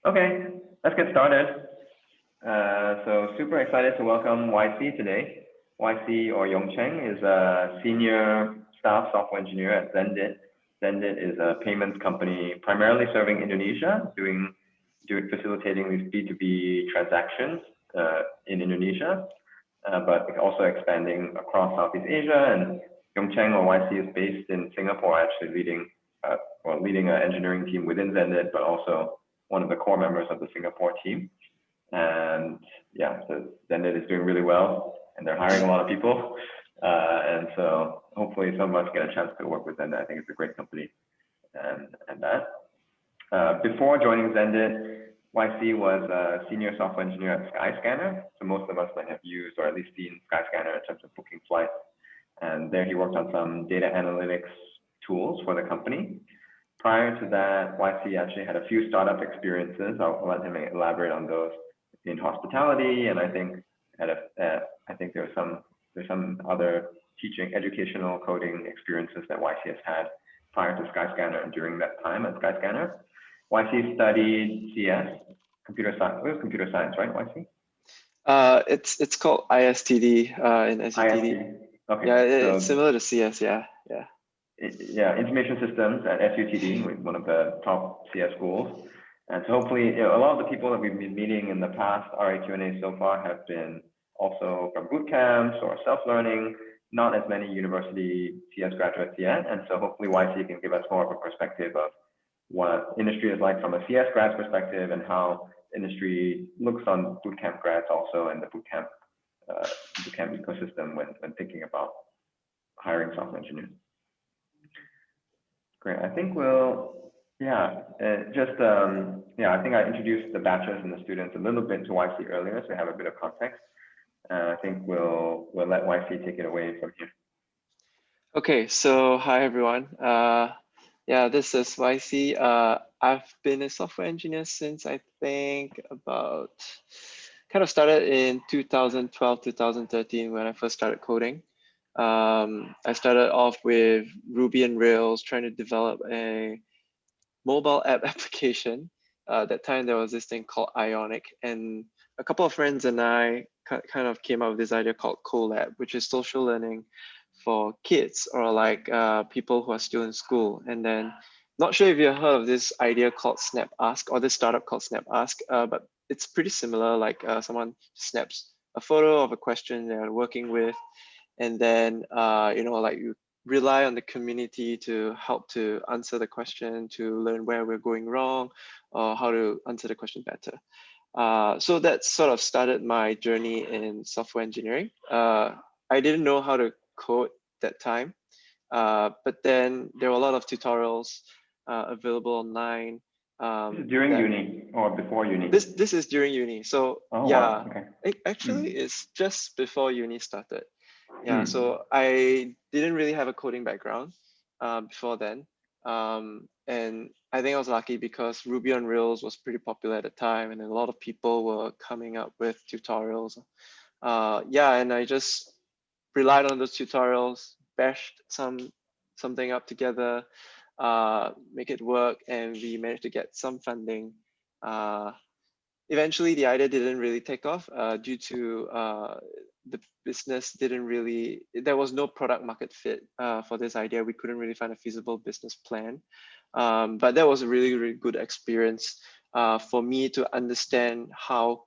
Okay, let's get started. So super excited to welcome YC today. YC or Yong Cheng is a senior staff software engineer at Xendit. Xendit is a payments company primarily serving Indonesia, facilitating these B2B transactions in Indonesia, but also expanding across Southeast Asia. And Yong Cheng or YC is based in Singapore, actually leading an engineering team within Xendit, but also one of the core members of the Singapore team. And yeah, so Xendit is doing really well, and they're hiring a lot of people. And so hopefully some of us get a chance to work with Xendit. I think it's a great company. And that. Before joining Xendit, YC was a senior software engineer at Skyscanner. So most of us might have used or at least seen Skyscanner in terms of booking flights. And there he worked on some data analytics tools for the company. Prior to that, YC actually had a few startup experiences. I'll let him elaborate on those in hospitality, and I think there's some other educational coding experiences that YC has had prior to Skyscanner and during that time at Skyscanner. YC studied CS, computer science. It was computer science, right, YC? It's called ISTD in SUTD. ISTD. Okay. Yeah, it's similar to CS. Yeah. Yeah, information systems at SUTD, one of the top CS schools. And so hopefully, a lot of the people that we've been meeting in the past RA Q&A so far have been also from boot camps or self-learning, not as many university CS graduates yet. And so hopefully YC can give us more of a perspective of what industry is like from a CS grad perspective and how industry looks on bootcamp grads also and the bootcamp ecosystem when thinking about hiring software engineers. Great. I think I think I introduced the batches and the students a little bit to YC earlier, so we have a bit of context. I think we'll let YC take it away from here. Okay, so hi everyone. This is YC. I've been a software engineer since I think about started in 2012, 2013 when I first started coding. I started off with Ruby and Rails, trying to develop a mobile app application. That time there was this thing called Ionic, and a couple of friends and I kind of came up with this idea called Colab, which is social learning for kids or like people who are still in school. And then, not sure if you've heard of this idea called Snap Ask or this startup called Snap Ask, but it's pretty similar. Like someone snaps a photo of a question they're working with, and then you rely on the community to help to answer the question, to learn where we're going wrong, or how to answer the question better. So that sort of started my journey in software engineering. I didn't know how to code that time, but then there were a lot of tutorials available online. During uni or before uni? This is during uni. So wow. Okay. Actually it's just before uni started. Yeah, so I didn't really have a coding background before then. And I think I was lucky because Ruby on Rails was pretty popular at the time, and a lot of people were coming up with tutorials. And I just relied on those tutorials, bashed something up together, make it work, and we managed to get some funding. Eventually, the idea didn't really take off due to the business there was no product market fit for this idea. We couldn't really find a feasible business plan. But that was a really, really good experience for me to understand how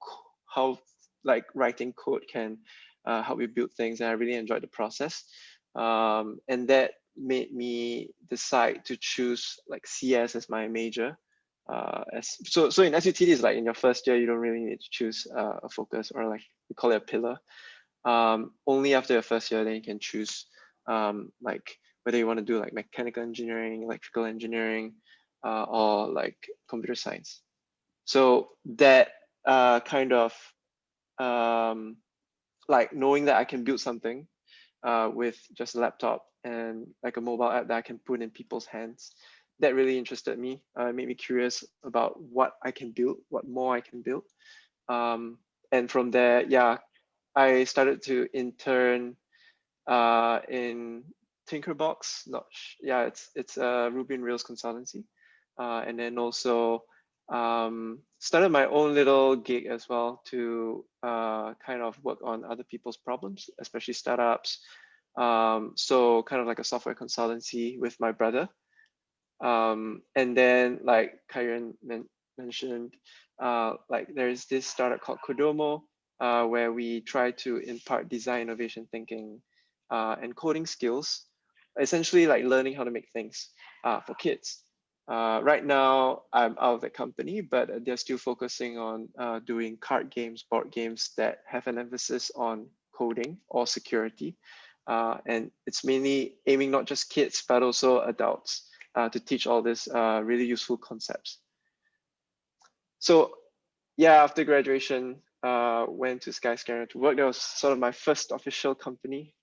like writing code can help you build things. And I really enjoyed the process. And that made me decide to choose like CS as my major. So in SUTD is like in your first year, you don't really need to choose a focus, or like we call it a pillar. Only after your first year, then you can choose like whether you want to do like mechanical engineering, electrical engineering, or like computer science. So that like knowing that I can build something with just a laptop and like a mobile app that I can put in people's hands, that really interested me. It made me curious about what I can build, what more I can build. And from there, I started to intern in Tinkerbox. It's a Ruby and Rails consultancy. And then also Started my own little gig as well to kind of work on other people's problems, especially startups. So kind of like a software consultancy with my brother. And then like Kyron mentioned, like there's this startup called Kodomo, where we try to impart design innovation thinking and coding skills, essentially like learning how to make things for kids. Right now, I'm out of the company, but they're still focusing on doing card games, board games that have an emphasis on coding or security. And it's mainly aiming not just kids, but also adults to teach all these really useful concepts. So yeah, after graduation, went to Skyscanner to work. That was sort of my first official company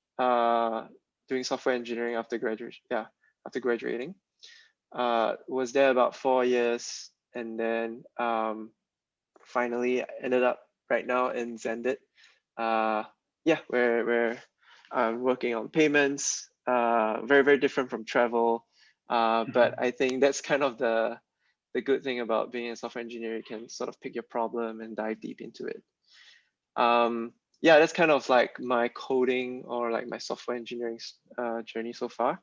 doing software engineering after graduation. Yeah, after graduating. Was there about 4 years, and then finally ended up right now in Xendit. Yeah, where I'm working on payments. Very different from travel, but I think that's kind of the good thing about being a software engineer. You can sort of pick your problem and dive deep into it. Yeah, that's kind of like my coding or like my software engineering journey so far.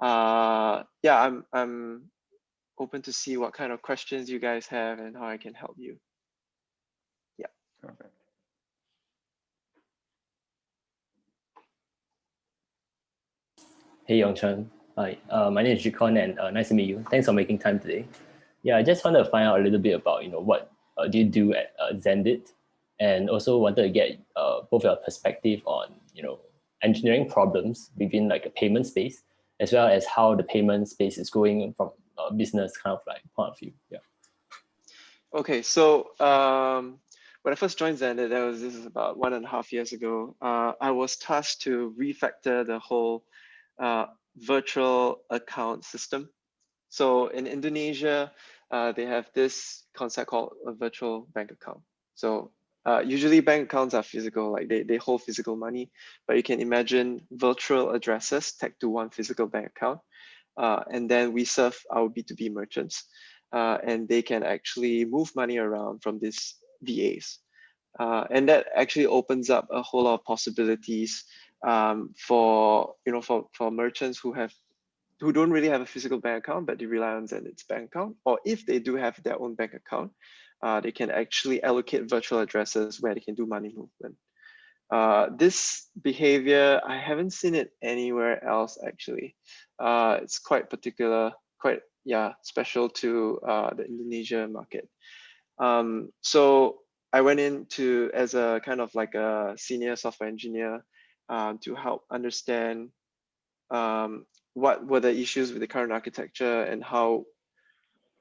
Yeah, I'm open to see what kind of questions you guys have and how I can help you. Yeah. Perfect. Hey Yong Cheng, hi. My name is Jikon, and nice to meet you. Thanks for making time today. Yeah, I just wanted to find out a little bit about what do you do at Xendit, and also wanted to get both your perspective on engineering problems within like a payment space, as well as how the payment space is going from a business kind of like point of view. Yeah. Okay, so when I first joined Xendit, this is about 1.5 years ago. I was tasked to refactor the whole virtual account system. So in Indonesia, they have this concept called a virtual bank account. So usually bank accounts are physical, like they hold physical money, but you can imagine virtual addresses tagged to one physical bank account. And then we serve our B2B merchants, and they can actually move money around from these VAs. And that actually opens up a whole lot of possibilities for merchants who don't really have a physical bank account, but they rely on Xendit's bank account. Or if they do have their own bank account, they can actually allocate virtual addresses where they can do money movement. This behavior, I haven't seen it anywhere else actually. It's quite particular, quite special to the Indonesia market. So I went into as a kind of like a senior software engineer to help understand what were the issues with the current architecture and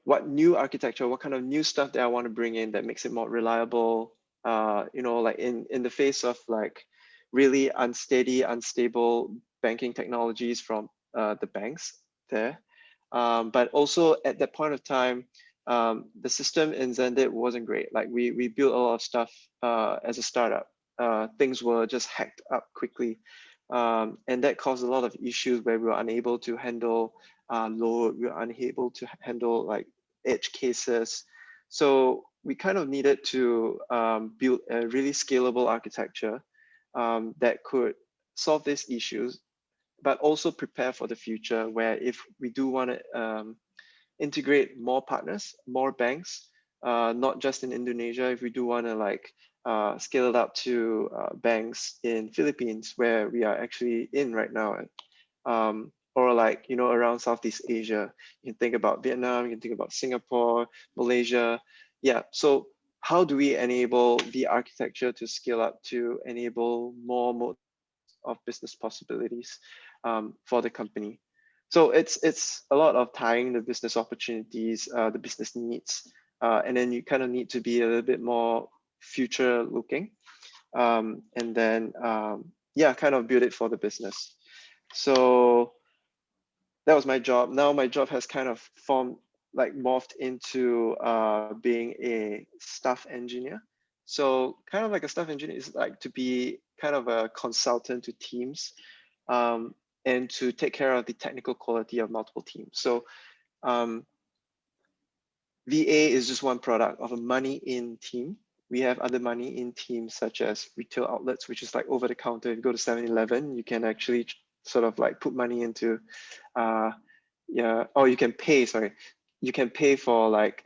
what new architecture, what kind of new stuff that I want to bring in that makes it more reliable. Like in the face of like really unsteady, unstable banking technologies from the banks there. But also at that point of time, the system in Xendit wasn't great. Like we built a lot of stuff as a startup. Things were just hacked up quickly. And that caused a lot of issues where we were unable to handle load, we were unable to handle like edge cases. So we kind of needed to build a really scalable architecture that could solve these issues, but also prepare for the future where if we do want to integrate more partners, more banks, not just in Indonesia, if we do want to like scale it up to banks in Philippines where we are actually in right now, or like around Southeast Asia. You can think about Vietnam, you can think about Singapore, Malaysia. Yeah, so how do we enable the architecture to scale up to enable more modes of business possibilities for the company? So it's a lot of tying the business opportunities, the business needs, and then you kind of need to be a little bit more future looking, and then kind of build it for the business. So that was my job. Now my job has kind of morphed into being a staff engineer. So kind of like a staff engineer is like to be kind of a consultant to teams and to take care of the technical quality of multiple teams. So VA is just one product of a money in team. We have other money in teams such as retail outlets, which is like over the counter. If you go to 7-Eleven, you can actually sort of like put money into, yeah, or you can pay, sorry, you can pay for like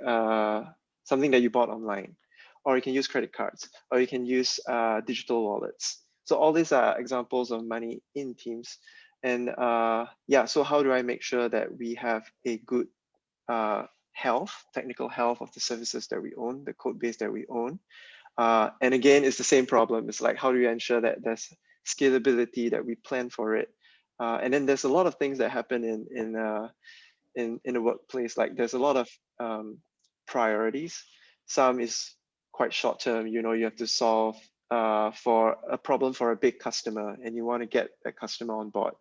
something that you bought online, or you can use credit cards, or you can use digital wallets. So all these are examples of money in teams. And yeah, so how do I make sure that we have a good technical health of the services that we own, the code base that we own? And again, it's the same problem. It's like, how do you ensure that there's scalability, that we plan for it? And then there's a lot of things that happen in the workplace. Like there's a lot of priorities. Some is quite short term. You know, you have to solve for a problem for a big customer, and you want to get that customer on board.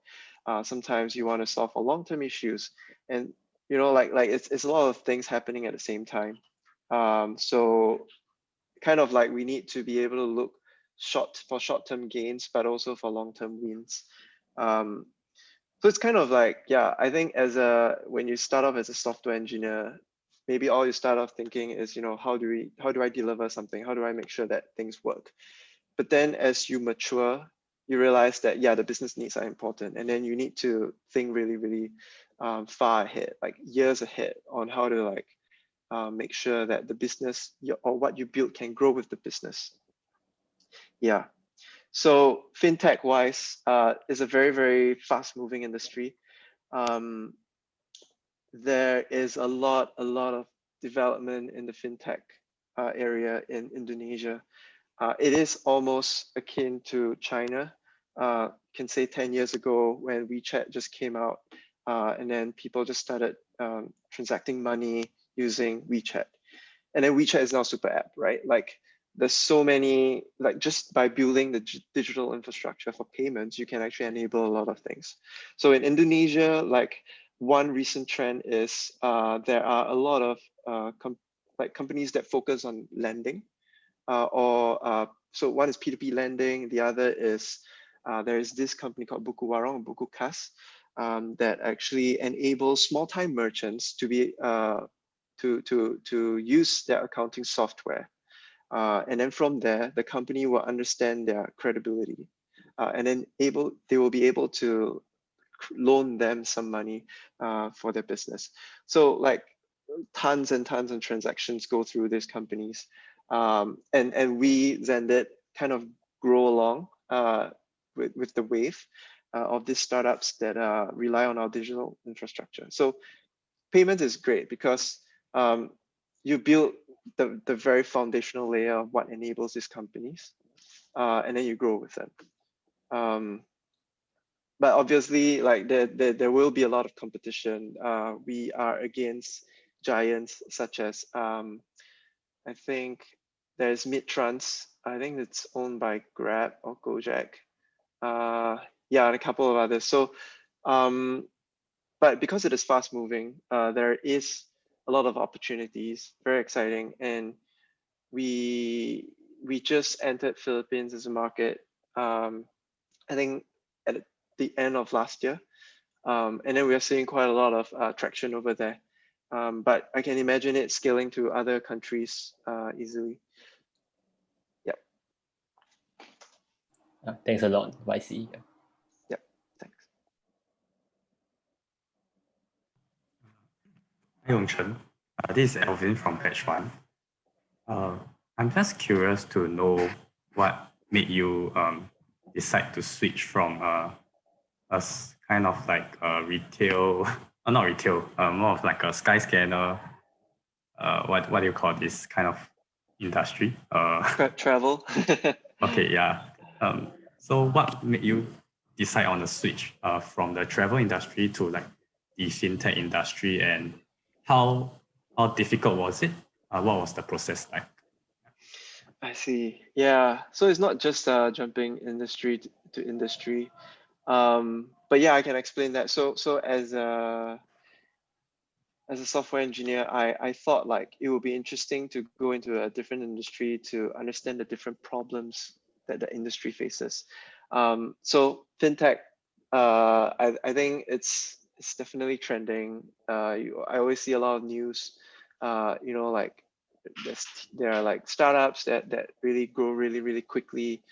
Sometimes you want to solve for long-term issues, and you know, like it's a lot of things happening at the same time. So kind of like we need to be able to look for short-term gains, but also for long-term wins. So it's kind of like, yeah, I think when you start off as a software engineer, maybe all you start off thinking is, you know, how do I deliver something? How do I make sure that things work? But then as you mature, you realize that, yeah, the business needs are important. And then you need to think really, really far ahead, like years ahead, on how to like make sure that the business or what you build can grow with the business. Yeah. So fintech wise is a very, very fast moving industry. There is a lot of development in the fintech area in Indonesia. It is almost akin to China. Can say 10 years ago when WeChat just came out, and then people just started transacting money using WeChat. And then WeChat is now super app, right? Like there's so many, like just by building the digital infrastructure for payments, you can actually enable a lot of things. So in Indonesia, like one recent trend is there are a lot of companies that focus on lending. So one is P2P lending, the other is there is this company called BukuWarung and BukuKas that actually enables small-time merchants to be to use their accounting software, and then from there the company will understand their credibility, and then they will be able to loan them some money for their business. So like tons and tons of transactions go through these companies. And we Xendit kind of grow along with the wave of these startups that rely on our digital infrastructure. So payment is great because you build the very foundational layer of what enables these companies, and then you grow with them. But obviously, like there will be a lot of competition. We are against giants such as I think there's Midtrans. I think it's owned by Grab or Gojek. Yeah, and a couple of others. So, but because it is fast moving, there is a lot of opportunities. Very exciting, and we just entered Philippines as a market. I think at the end of last year, and then we are seeing quite a lot of traction over there. But I can imagine it scaling to other countries easily. Yep. Thanks a lot, YC. Yep. Thanks. Toh Yong Cheng. This is Alvin from Batch 1. I'm just curious to know what made you decide to switch from a kind of like a retail, not retail, more of like a Skyscanner, what do you call this kind of industry? Travel. Okay, yeah. So what made you decide on the switch from the travel industry to like the fintech industry, and how difficult was it? What was the process like? I see. Yeah. So it's not just jumping industry to industry, but yeah, I can explain that. So as a software engineer, I thought like it would be interesting to go into a different industry to understand the different problems that the industry faces. So fintech, I think it's definitely trending. I always see a lot of news You know, like there are like startups that really grow really quickly.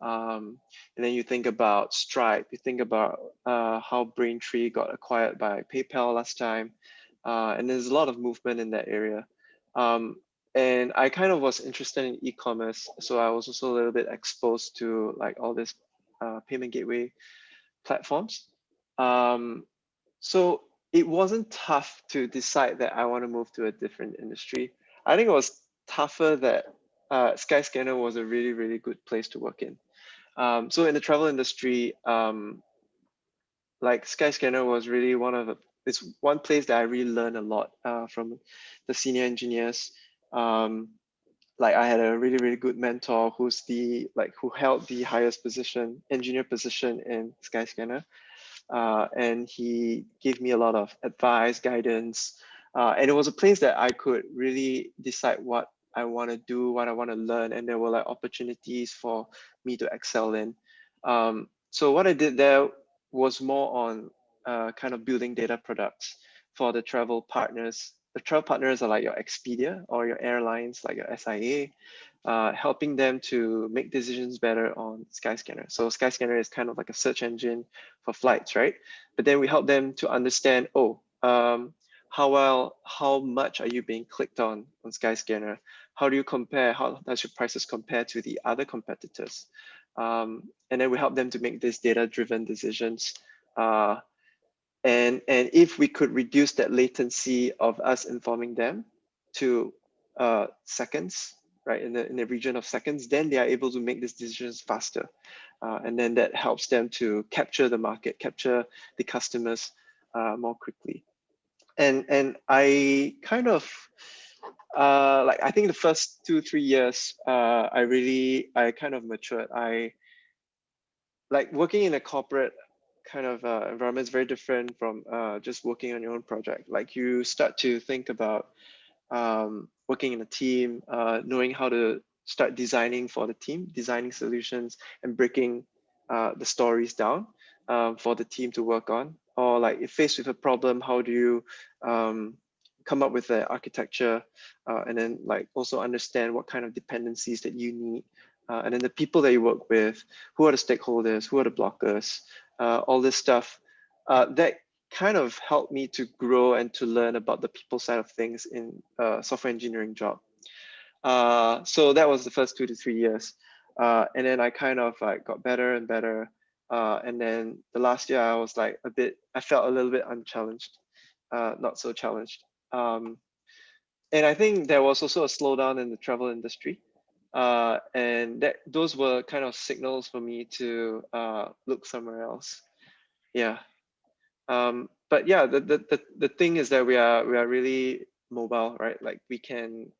And then you think about Stripe, you think about how Braintree got acquired by PayPal last time. And there's a lot of movement in that area. And I kind of was interested in e-commerce. So I was also a little bit exposed to like all this payment gateway platforms. So it wasn't tough to decide that I want to move to a different industry. I think it was tougher that Skyscanner was a really good place to work in. So in the travel industry, like Skyscanner was really it's one place that I really learned a lot from the senior engineers. Like I had a really good mentor who held the highest position, engineer position in Skyscanner. And he gave me a lot of advice, guidance. And it was a place that I could really decide what I want to do, what I want to learn. And there were like opportunities for me to excel in. So what I did there was more on kind of building data products for the travel partners. The travel partners are like your Expedia or your airlines, like your SIA, helping them to make decisions better on Skyscanner. So Skyscanner is kind of like a search engine for flights, right? But then we help them to understand, how much are you being clicked on Skyscanner? How do you compare? How does your prices compare to the other competitors? And then we help them to make these data-driven decisions. And if we could reduce that latency of us informing them to seconds, right, in the region of seconds, then they are able to make these decisions faster. And then that helps them to capture the market, capture the customers more quickly. And I kind of, I think the first 2-3 years, I kind of matured. Like working in a corporate kind of environment is very different from just working on your own project. Like you start to think about working in a team, knowing how to start designing for the team, designing solutions and breaking the stories down for the team to work on. Or like if faced with a problem, how do you come up with the architecture and then like also understand what kind of dependencies that you need. And then the people that you work with, who are the stakeholders, who are the blockers, all this stuff that kind of helped me to grow and to learn about the people side of things in a software engineering job. So that was the first 2 to 3 years. And then I kind of like got better and better. And then the last year I was like I felt a little bit unchallenged, not so challenged. And I think there was also a slowdown in the travel industry. And those were kind of signals for me to look somewhere else. Yeah. But yeah, the thing is that we are really mobile, right? Like we can,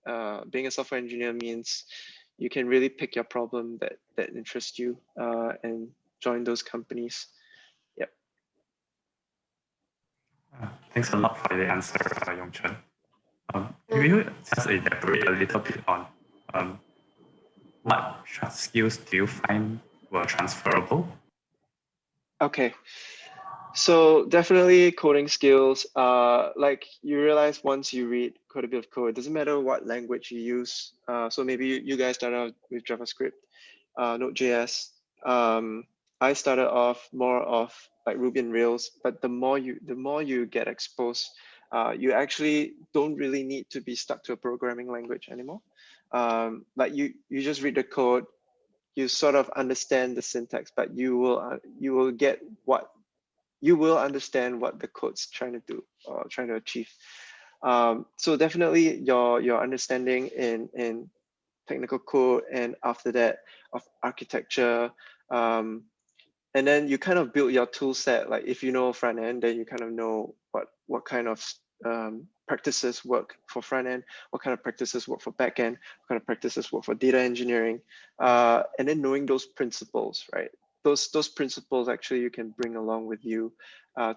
being a software engineer means you can really pick your problem that interests you and join those companies. Yep. Thanks a lot for the answer, Yong Cheng. Can you just elaborate a little bit on what skills do you find were transferable? Okay. So definitely coding skills. Like you realize once you read quite a bit of code, it doesn't matter what language you use. So maybe you guys started out with JavaScript, Node.js. I started off more of like Ruby and Rails, but the more you get exposed, you actually don't really need to be stuck to a programming language anymore. Like you just read the code, you sort of understand the syntax, but you will understand what the code's trying to do or trying to achieve. So definitely your understanding in technical code and after that of architecture. And then you kind of build your tool set. Like if you know front end, then you kind of know what kind of practices work for front end, what kind of practices work for back end, what kind of practices work for data engineering. And then knowing those principles, right? Those principles actually you can bring along with you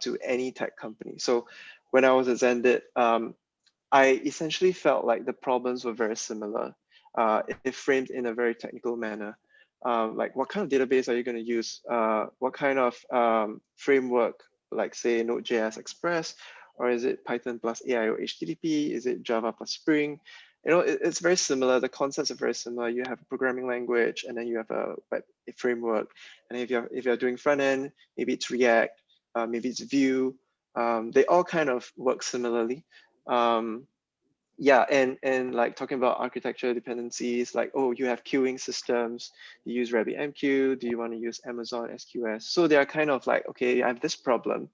to any tech company. So when I was at Xendit, I essentially felt like the problems were very similar. It framed in a very technical manner. Like what kind of database are you going to use? What kind of framework, like say Node.js Express or is it Python plus AI or HTTP? Is it Java plus Spring? You know, it's very similar. The concepts are very similar. You have a programming language, and then you have a web framework. And if you're doing front end, maybe it's React, maybe it's Vue. They all kind of work similarly. Yeah, and like talking about architecture dependencies, like, oh, you have queuing systems, you use RabbitMQ, do you want to use Amazon SQS? So they are kind of like, okay, I have this problem,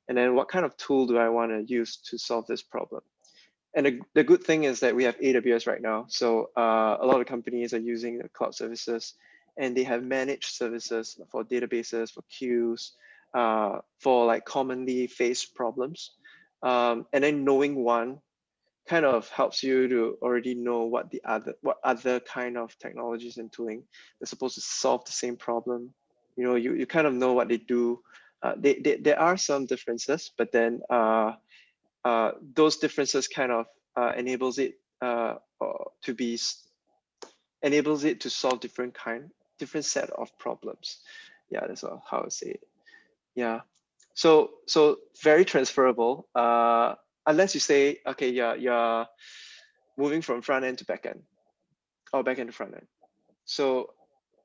and then what kind of tool do I want to use to solve this problem? And the good thing is that we have AWS right now. So a lot of companies are using the cloud services, and they have managed services for databases, for queues, for like commonly faced problems. And then knowing one kind of helps you to already know what other kind of technologies and tooling they're supposed to solve the same problem. You know, you kind of know what they do. There are some differences, but then those differences kind of enables it to solve different set of problems. Yeah, that's how I would say it. Yeah, so very transferable. Unless you say, okay, you're moving from front end to back end, or back end to front end. So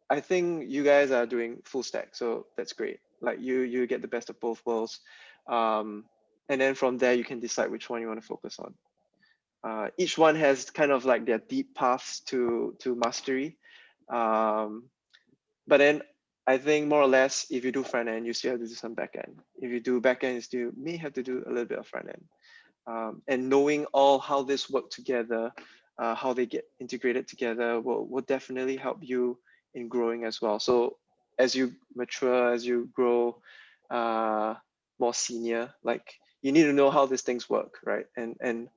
I think you guys are doing full stack, so that's great. Like you get the best of both worlds, and then from there you can decide which one you want to focus on. Each one has kind of like their deep paths to mastery, but then I think more or less, if you do front end, you still have to do some back end. If you do back end, you still may have to do a little bit of front end. And knowing all how this work together, how they get integrated together will definitely help you in growing as well. So as you mature, as you grow more senior, like you need to know how these things work, right? And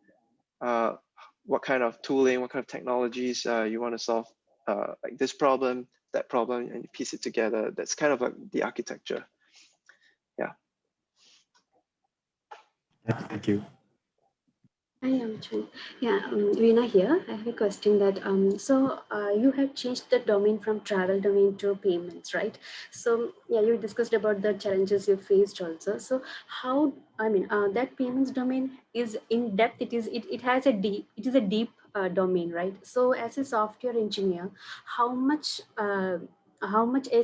what kind of tooling, what kind of technologies you want to solve like this problem, that problem, and you piece it together. That's kind of like the architecture. Yeah. Thank you. Hi, Chen. Yeah, Veena here. I have a question that you have changed the domain from travel domain to payments, right? So yeah, you discussed about the challenges you faced also. So how, I mean, that payments domain is in depth. It has a deep. It is a deep domain, right? So as a software engineer, how much a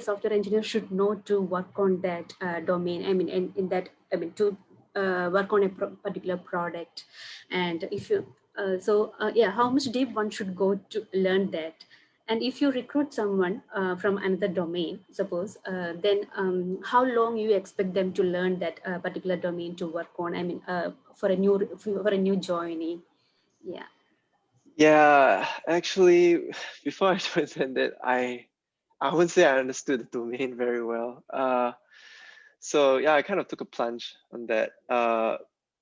software engineer should know to work on that domain? I mean, in that, I mean, to work on a particular product, and if you yeah, how much deep one should go to learn that? And if you recruit someone from another domain, suppose, then how long you expect them to learn that particular domain to work on? I mean, for a new joinee. Yeah. Yeah, actually, before I joined Xendit, I wouldn't say I understood the domain very well. So yeah, I kind of took a plunge on that.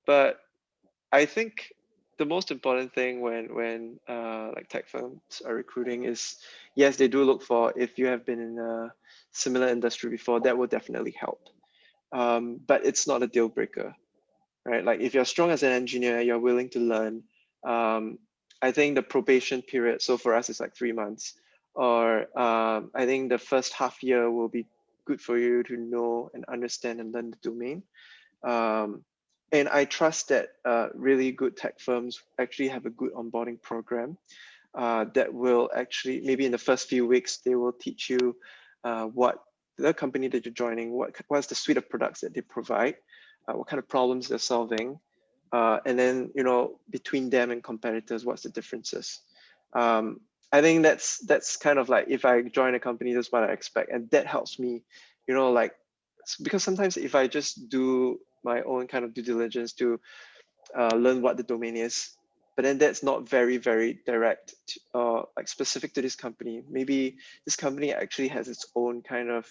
But I think the most important thing when like tech firms are recruiting is, yes, they do look for if you have been in a similar industry before, that will definitely help. But it's not a deal breaker, right? Like if you're strong as an engineer, you're willing to learn. I think the probation period, so for us, it's like 3 months, or I think the first half year will be good for you to know and understand and learn the domain. And I trust that really good tech firms actually have a good onboarding program that will actually, maybe in the first few weeks, they will teach you what the company that you're joining, what's the suite of products that they provide, what kind of problems they're solving, and then, you know, between them and competitors, what's the differences. I think that's kind of like, if I join a company, that's what I expect, and that helps me, you know, like, because sometimes if I just do my own kind of due diligence to learn what the domain is, but then that's not very direct like specific to this company. Maybe this company actually has its own kind of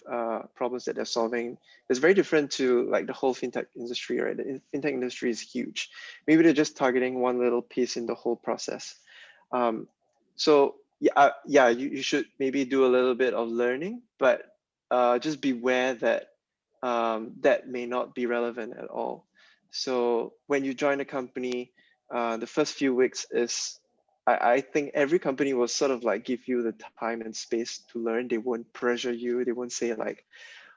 problems that they're solving. It's very different to like the whole fintech industry, right? The fintech industry is huge. Maybe they're just targeting one little piece in the whole process. So yeah, you should maybe do a little bit of learning, but just beware that that may not be relevant at all. So when you join a company, the first few weeks is, I think every company will sort of like give you the time and space to learn. They won't pressure you. They won't say like,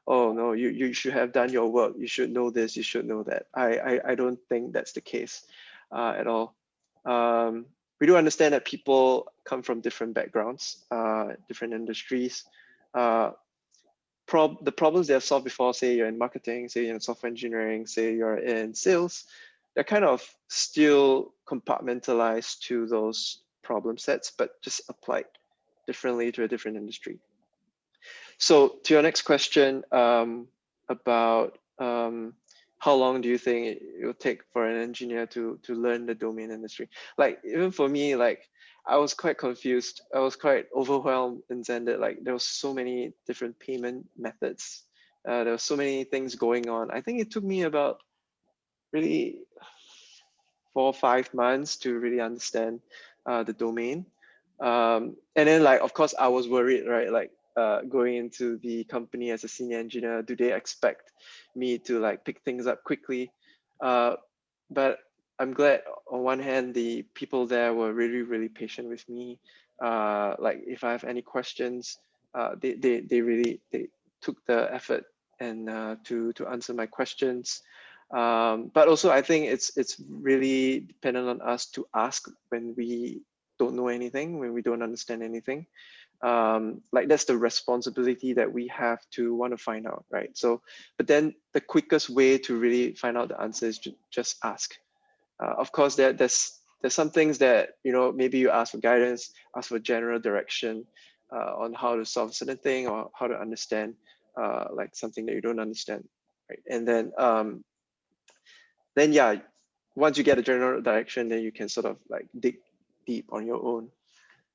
oh no, you should have done your work, you should know this, you should know that. I don't think that's the case at all. We do understand that people come from different backgrounds, different industries. The problems they have solved before, say you're in marketing, say you're in software engineering, say you're in sales, they're kind of still compartmentalized to those problem sets, but just applied differently to a different industry. So to your next question about how long do you think it will take for an engineer to learn the domain industry? Like even for me, like I was quite confused. I was quite overwhelmed in Xendit. Like there was so many different payment methods. There were so many things going on. I think it took me about really 4 or 5 months to really understand the domain. And then like, of course, I was worried, right? Like going into the company as a senior engineer, do they expect me to like pick things up quickly? But I'm glad on one hand, the people there were really, really patient with me. Like if I have any questions, they really took the effort and to answer my questions. But also I think it's really dependent on us to ask when we don't know anything, when we don't understand anything. Like that's the responsibility that we have to want to find out, right? So, but then the quickest way to really find out the answer is to just ask. Of course, there's some things that, you know, maybe you ask for guidance, ask for general direction on how to solve a certain thing or how to understand like something that you don't understand, right? And then yeah, once you get a general direction, then you can sort of like dig deep on your own.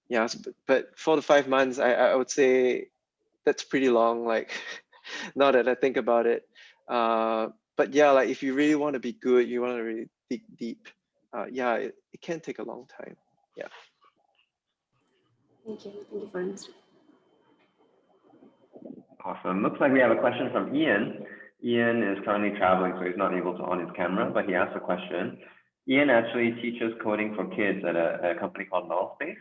Yeah, but 4 to 5 months, I would say that's pretty long. Like now that I think about it, but yeah, like if you really want to be good, you want to really dig deep. Yeah, it can take a long time. Yeah. Thank you for answering. Awesome. Looks like we have a question from Ian. Ian is currently traveling, so he's not able to on his camera, but he asked a question. Ian actually teaches coding for kids at a company called Nullspace,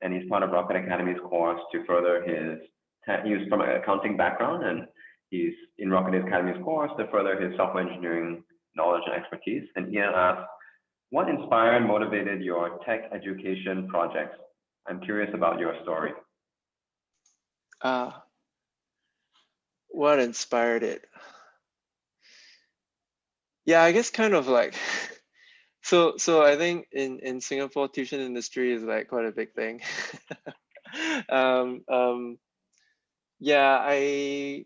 and he's part of Rocket Academy's course to further his, he was from an accounting background, and he's in Rocket Academy's course to further his software engineering knowledge and expertise. And Ian asked, what inspired and motivated your tech education projects? I'm curious about your story. What inspired it? Yeah, I guess kind of like, so I think in Singapore, tuition industry is like quite a big thing. Yeah, I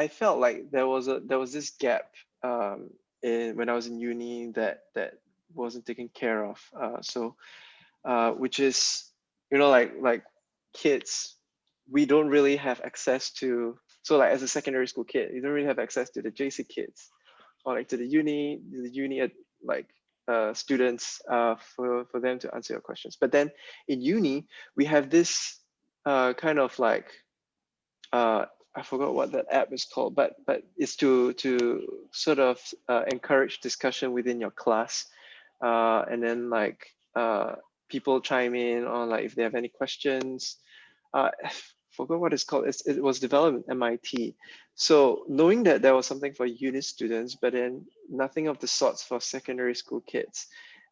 felt like there was this gap when I was in uni that wasn't taken care of. Which is, you know, like kids, we don't really have access to. So like as a secondary school kid, you don't really have access to the JC kids, or like to the uni like students for them to answer your questions. But then in uni, we have this kind of like I forgot what that app is called, but it's to sort of encourage discussion within your class, and then like people chime in on like if they have any questions. I forgot what it's called. It was developed at MIT. So knowing that there was something for uni students, but then nothing of the sorts for secondary school kids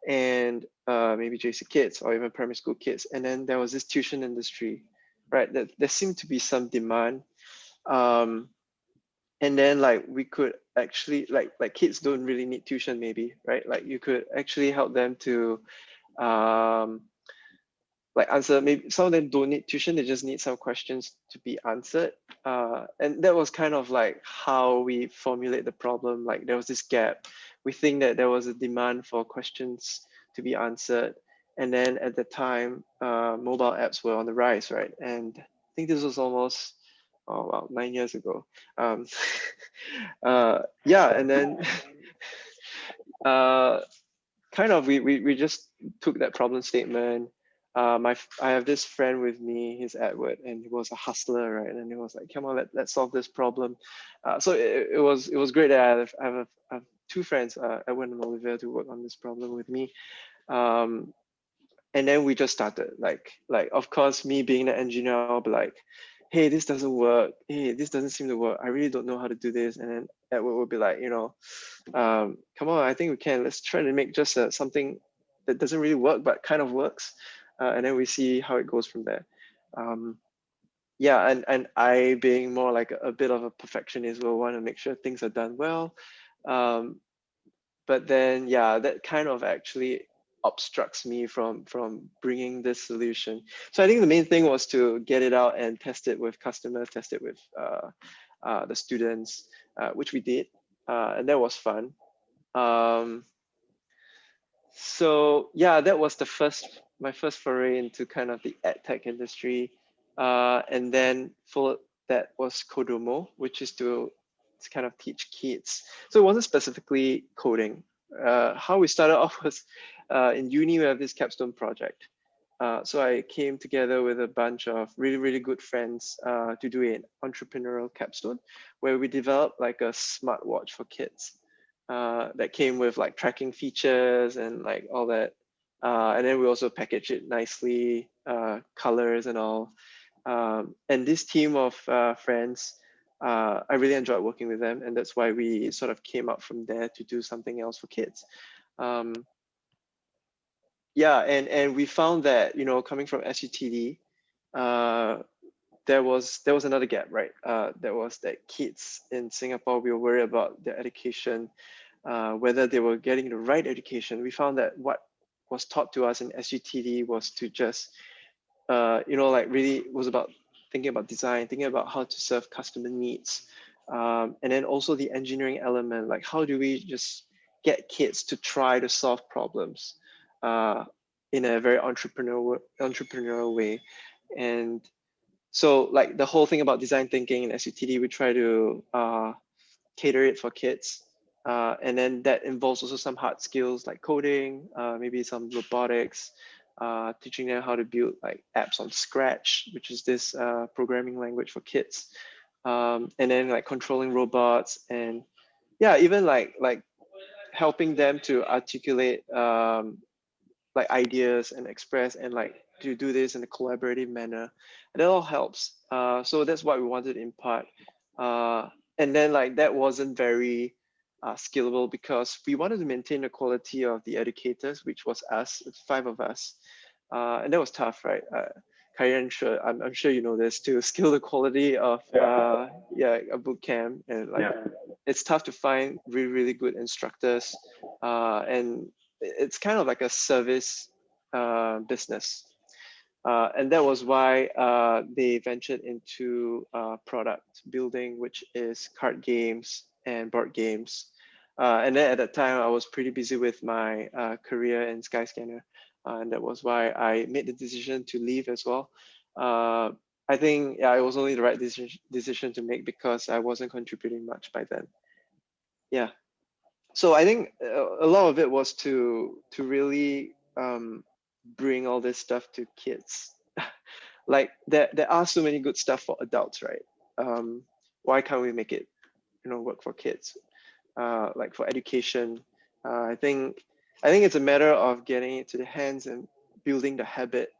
and maybe JC kids or even primary school kids. And then there was this tuition industry, right? That there seemed to be some demand. And then like we could actually like kids don't really need tuition maybe, right? Like you could actually help them to like answer, maybe some of them don't need tuition, they just need some questions to be answered. And that was kind of like how we formulate the problem. Like there was this gap. We think that there was a demand for questions to be answered. And then at the time, mobile apps were on the rise, right? And I think this was almost, oh wow, 9 years ago. Yeah, and then kind of we just took that problem statement. I have this friend with me, he's Edward, and he was a hustler, right? And he was like, come on, let's solve this problem. So it was great that I have 2 friends, Edward and Olivia, to work on this problem with me. And then we just started, like of course, me being an engineer, I'll be like, hey, this doesn't work. Hey, this doesn't seem to work. I really don't know how to do this. And then Edward would be like, come on, I think we can. Let's try to make just something that doesn't really work, but kind of works. And then we see how it goes from there. Yeah, and I, being more like a bit of a perfectionist, will want to make sure things are done well. But then, yeah, that kind of actually obstructs me from bringing this solution. So I think the main thing was to get it out and test it with customers, test it with the students, which we did, and that was fun. So yeah, that was my first foray into kind of the ed tech industry, and then followed that was Kodomo, which is to kind of teach kids. So it wasn't specifically coding. How we started off was in uni we have this capstone project. So I came together with a bunch of really good friends to do an entrepreneurial capstone, where we developed like a smartwatch for kids. That came with like tracking features and like all that. And then we also package it nicely, colors and all. And this team of friends, I really enjoyed working with them. And that's why we sort of came up from there to do something else for kids. Yeah, and we found that, coming from SUTD, there was another gap, right? There was that kids in Singapore, we were worried about their education, whether they were getting the right education. We found that what was taught to us in SUTD was to just, like really was about thinking about design, thinking about how to serve customer needs. And then also the engineering element, like how do we just get kids to try to solve problems in a very entrepreneurial way. And so like the whole thing about design thinking in SUTD, we try to cater it for kids. And then that involves also some hard skills like coding, maybe some robotics, teaching them how to build like apps on Scratch, which is this programming language for kids. And then like controlling robots, and yeah, even like helping them to articulate like ideas and express and like to do this in a collaborative manner. And that all helps. So that's what we wanted to impart. And then like that wasn't very scalable because we wanted to maintain the quality of the educators, which was us, 5 of us. And that was tough, right? Karen, I'm sure you know this, to scale the quality of a boot camp, and like it's tough to find really good instructors, and it's kind of like a service business. And that was why they ventured into product building, which is card games and board games. And then at that time, I was pretty busy with my career in Skyscanner. And that was why I made the decision to leave as well. I think it was only the right decision to make because I wasn't contributing much by then. Yeah. So I think a lot of it was to really bring all this stuff to kids. Like there are so many good stuff for adults, right? Why can't we make it, work for kids? Like for education, I think it's a matter of getting it to the hands and building the habit.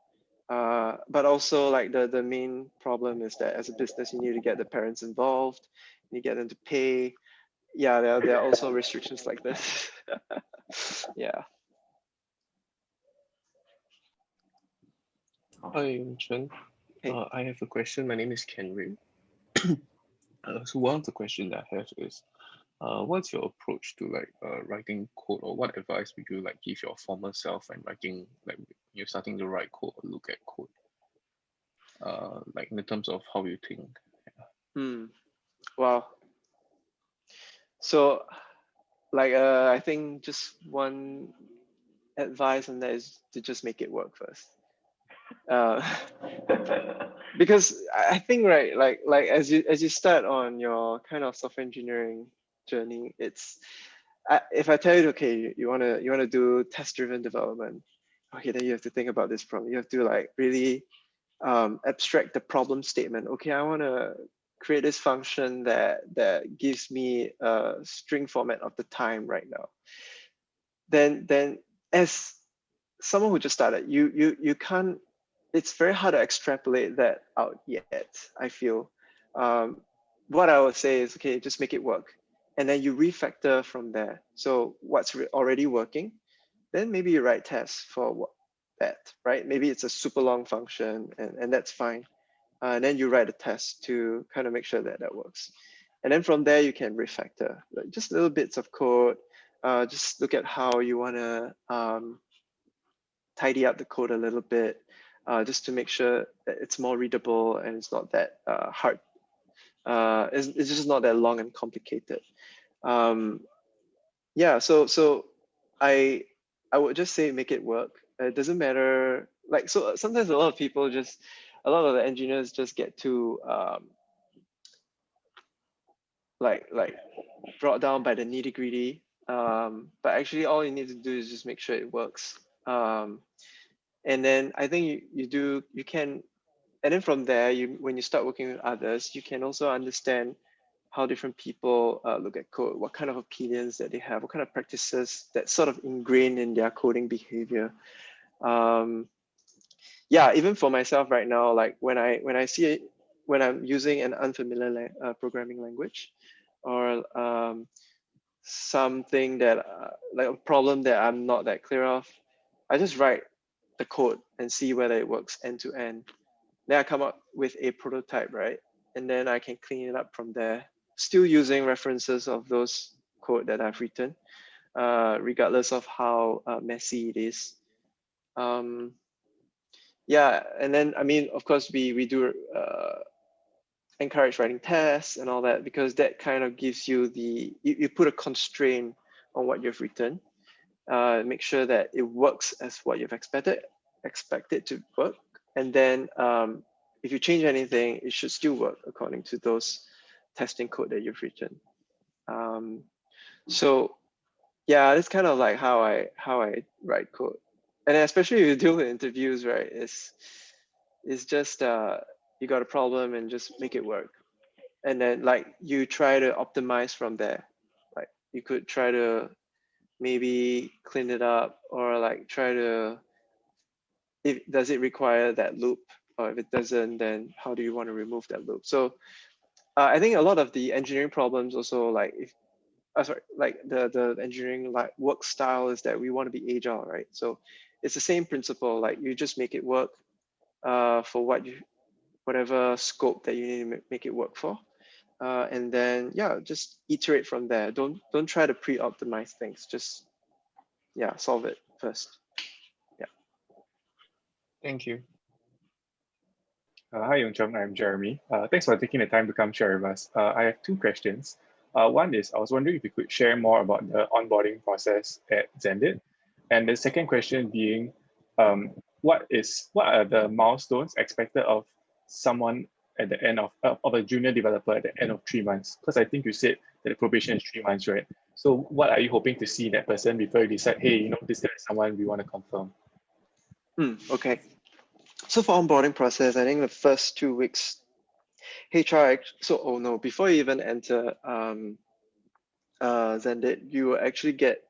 But also like the main problem is that as a business, you need to get the parents involved, you get them to pay. Yeah, there are also restrictions like this. Yeah. Hi, Yong Cheng. Hey. I have a question. My name is Kenry. So one of the questions that I have is, what's your approach to like writing code, or what advice would you like give your former self when writing, like you're starting to write code or look at code, like in terms of how you think? Wow. So like I think just one advice on that is to just make it work first. Because I think, right, like as you start on your kind of software engineering journey, it's if I tell you, okay, you wanna do test-driven development, okay, then you have to think about this problem. You have to like really abstract the problem statement. Okay, I want to create this function that gives me a string format of the time right now. Then as someone who just started, you can't it's very hard to extrapolate that out yet, I feel. What I would say is, okay, just make it work. And then you refactor from there. So what's already working, then maybe you write tests for that, right? Maybe it's a super long function and that's fine. And then you write a test to kind of make sure that that works. And then from there, you can refactor, like just little bits of code. Just look at how you want to tidy up the code a little bit, just to make sure that it's more readable and it's not that hard. It's just not that long and complicated. Yeah, so I would just say make it work. It doesn't matter. Like, so sometimes a lot of the engineers just get too like brought down by the nitty gritty. But actually, all you need to do is just make sure it works. And then I think you can, and then from there, when you start working with others, you can also understand how different people look at code, what kind of opinions that they have, what kind of practices that sort of ingrained in their coding behavior. Yeah, even for myself right now, like when I see it, when I'm using an unfamiliar programming language, or something that like a problem that I'm not that clear of, I just write the code and see whether it works end to end. Then I come up with a prototype, right? And then I can clean it up from there, still using references of those code that I've written, regardless of how messy it is. Yeah, and then I mean, of course, we do encourage writing tests and all that, because that kind of gives you you put a constraint on what you've written. Make sure that it works as what you've expected to work, and then if you change anything, it should still work according to those testing code that you've written. So yeah, that's kind of like how I write code, and especially if you deal with interviews, right? It's just you got a problem and just make it work, and then like you try to optimize from there. Like you could try to maybe clean it up, or like try to, does it require that loop, or if it doesn't, then how do you want to remove that loop? So I think a lot of the engineering problems also, like like the engineering like work style is that we want to be agile, right? So it's the same principle. Like you just make it work for whatever scope that you need to make it work for. And then yeah, just iterate from there. Don't try to pre-optimize things. Just yeah, solve it first. Yeah. Thank you. Hi, Yong Cheng. I'm Jeremy. Thanks for taking the time to come share with us. I have two questions. One is, I was wondering if you could share more about the onboarding process at Xendit. And the second question being, what are the milestones expected of someone at the end of a junior developer at the end of 3 months? Because I think you said that the probation is 3 months, right? So what are you hoping to see in that person before you decide, hey, this guy is someone we want to confirm? Okay. So for onboarding process, I think the first 2 weeks, HR, before you even enter Xendit, you will actually get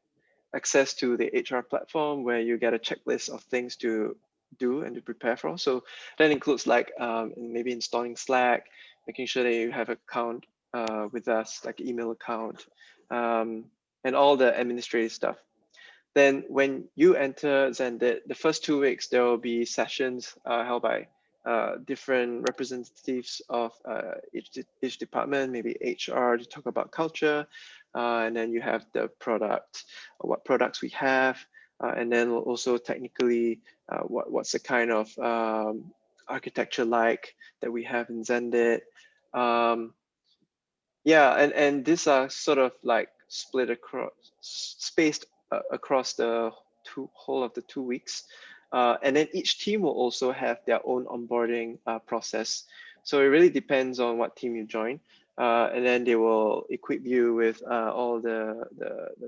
access to the HR platform where you get a checklist of things to do and to prepare for. So that includes like maybe installing Slack, making sure that you have an account with us, like email account, and all the administrative stuff. Then when you enter Xendit, the first 2 weeks, there will be sessions held by different representatives of each department, maybe HR to talk about culture, and then you have the product, what products we have, and then also technically what's the kind of architecture like that we have in Xendit. Yeah, and these are sort of like spaced across the whole of the 2 weeks. And then each team will also have their own onboarding process. So it really depends on what team you join. And then they will equip you with all the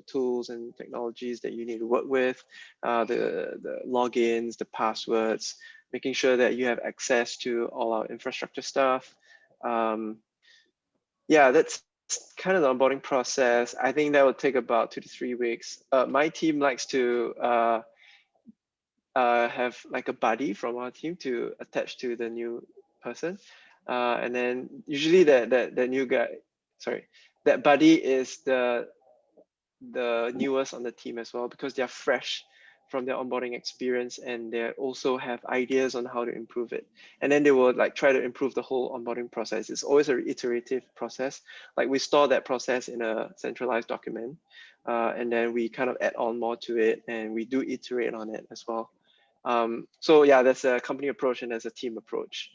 tools and technologies that you need to work with, the logins, the passwords, making sure that you have access to all our infrastructure stuff. Yeah, that's kind of the onboarding process. I think that will take about 2 to 3 weeks. My team likes to have like a buddy from our team to attach to the new person. And then usually that new guy, sorry, that buddy is the newest on the team as well, because they're fresh from their onboarding experience, and they also have ideas on how to improve it. And then they will like try to improve the whole onboarding process. It's always an iterative process. Like we store that process in a centralized document, and then we kind of add on more to it, and we do iterate on it as well. So yeah, that's a company approach and there's a team approach.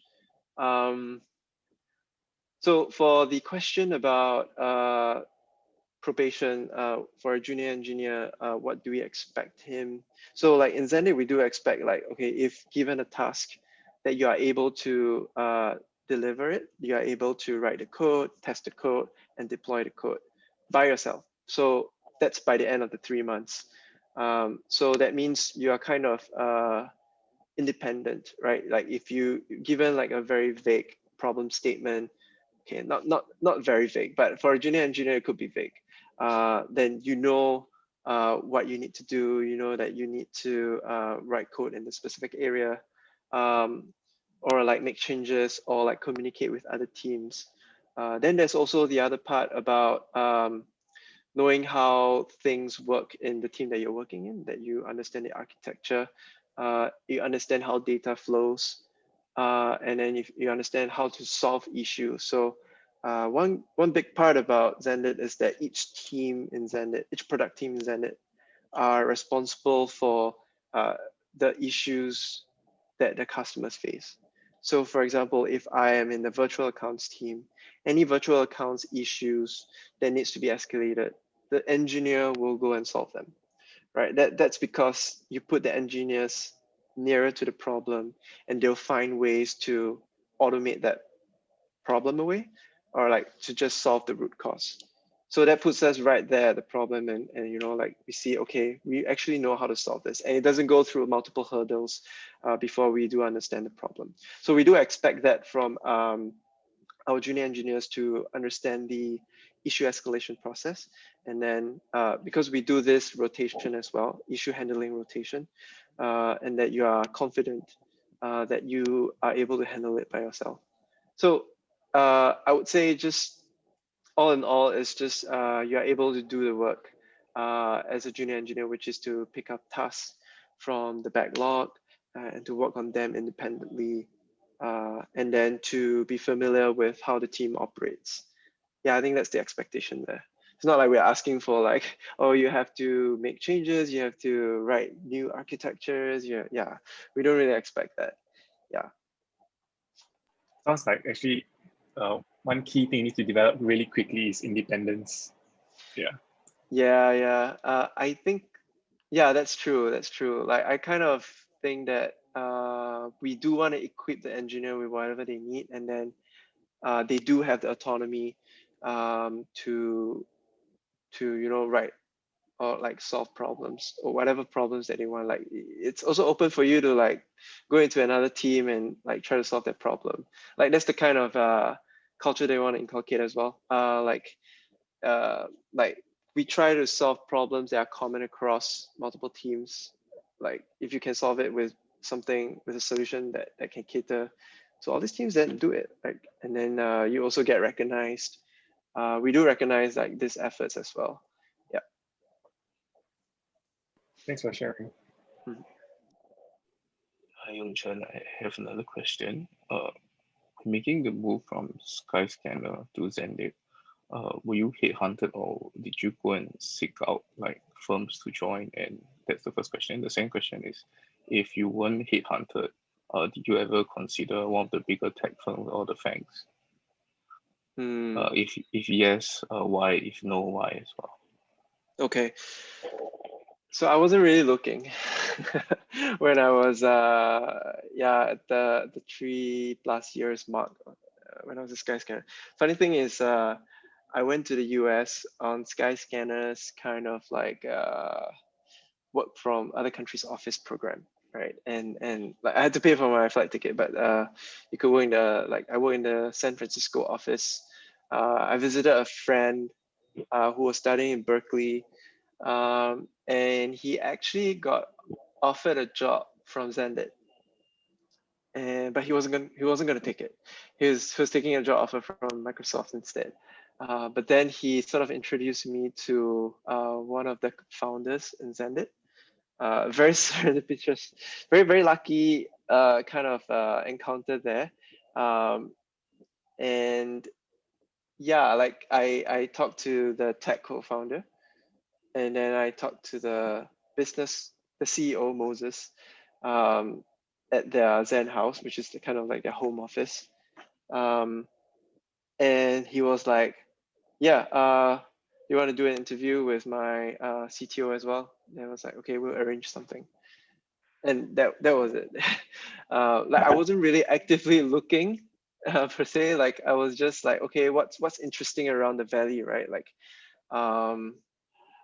So for the question about probation for a junior engineer, what do we expect him? So like in Xendit, we do expect like, okay, if given a task that you are able to deliver it, you are able to write the code, test the code, and deploy the code by yourself. So that's by the end of the 3 months. So that means you are kind of independent, right? Like if you given like a very vague problem statement, okay, not very vague, but for a junior engineer, it could be vague. Then you know what you need to do. You know that you need to write code in the specific area, or like make changes, or like communicate with other teams. Then there's also the other part about knowing how things work in the team that you're working in, that you understand the architecture, you understand how data flows, and then if you understand how to solve issues. So one big part about Xendit is that each team in Xendit, each product team in Xendit are responsible for the issues that the customers face. So for example, if I am in the virtual accounts team, any virtual accounts issues that needs to be escalated, the engineer will go and solve them, right? That's because you put the engineers nearer to the problem, and they'll find ways to automate that problem away, or like to just solve the root cause. So that puts us right there at the problem, and you know, like we see, okay, we actually know how to solve this, and it doesn't go through multiple hurdles before we do understand the problem. So we do expect that from our junior engineers to understand the issue escalation process. And then because we do this rotation as well, issue handling rotation, and that you are confident that you are able to handle it by yourself. So I would say just all in all, it's just you are able to do the work as a junior engineer, which is to pick up tasks from the backlog and to work on them independently, and then to be familiar with how the team operates. Yeah, I think that's the expectation there. It's not like we're asking for like, oh, you have to make changes, you have to write new architectures. Yeah, we don't really expect that. Yeah. Sounds like actually one key thing you need to develop really quickly is independence. Yeah. Yeah. I think, yeah, that's true. That's true. Like I kind of think that we do want to equip the engineer with whatever they need, and then they do have the autonomy to you know, write or like solve problems or whatever problems that they want. Like it's also open for you to like go into another team and like try to solve that problem. Like that's the kind of culture they want to inculcate as well. Like we try to solve problems that are common across multiple teams. Like if you can solve it with something, with a solution that can cater to all these teams, then do it. Like, and then you also get recognized. We do recognize like these efforts as well. Yeah. Thanks for sharing. Hi, Yong Cheng. I have another question. Making the move from Skyscanner to Xendit, were you headhunted, or did you go and seek out like firms to join? And that's the first question. The second question is, if you weren't headhunted, did you ever consider one of the bigger tech firms or the FANGs? If yes, why? If no, why as well? Okay. So I wasn't really looking when I was at the 3+ years mark when I was a Skyscanner. Funny thing is I went to the US on Skyscanner's kind of like work from other countries office program, right? And like I had to pay for my flight ticket, but you could work in the, like I work in the San Francisco office. I visited a friend who was studying in Berkeley. And he actually got offered a job from Xendit, but he wasn't gonna take it. He was taking a job offer from Microsoft instead. But then he sort of introduced me to one of the founders in Xendit. Very serendipitous, very lucky kind of encounter there. And yeah, like I talked to the tech co-founder, and then I talked to the CEO Moses, at their Zen house, which is the kind of like their home office. And he was like, yeah, you want to do an interview with my CTO as well? And I was like, okay, we'll arrange something. And that was it. Like I wasn't really actively looking per se. Like I was just like, okay, what's interesting around the valley, right? Like,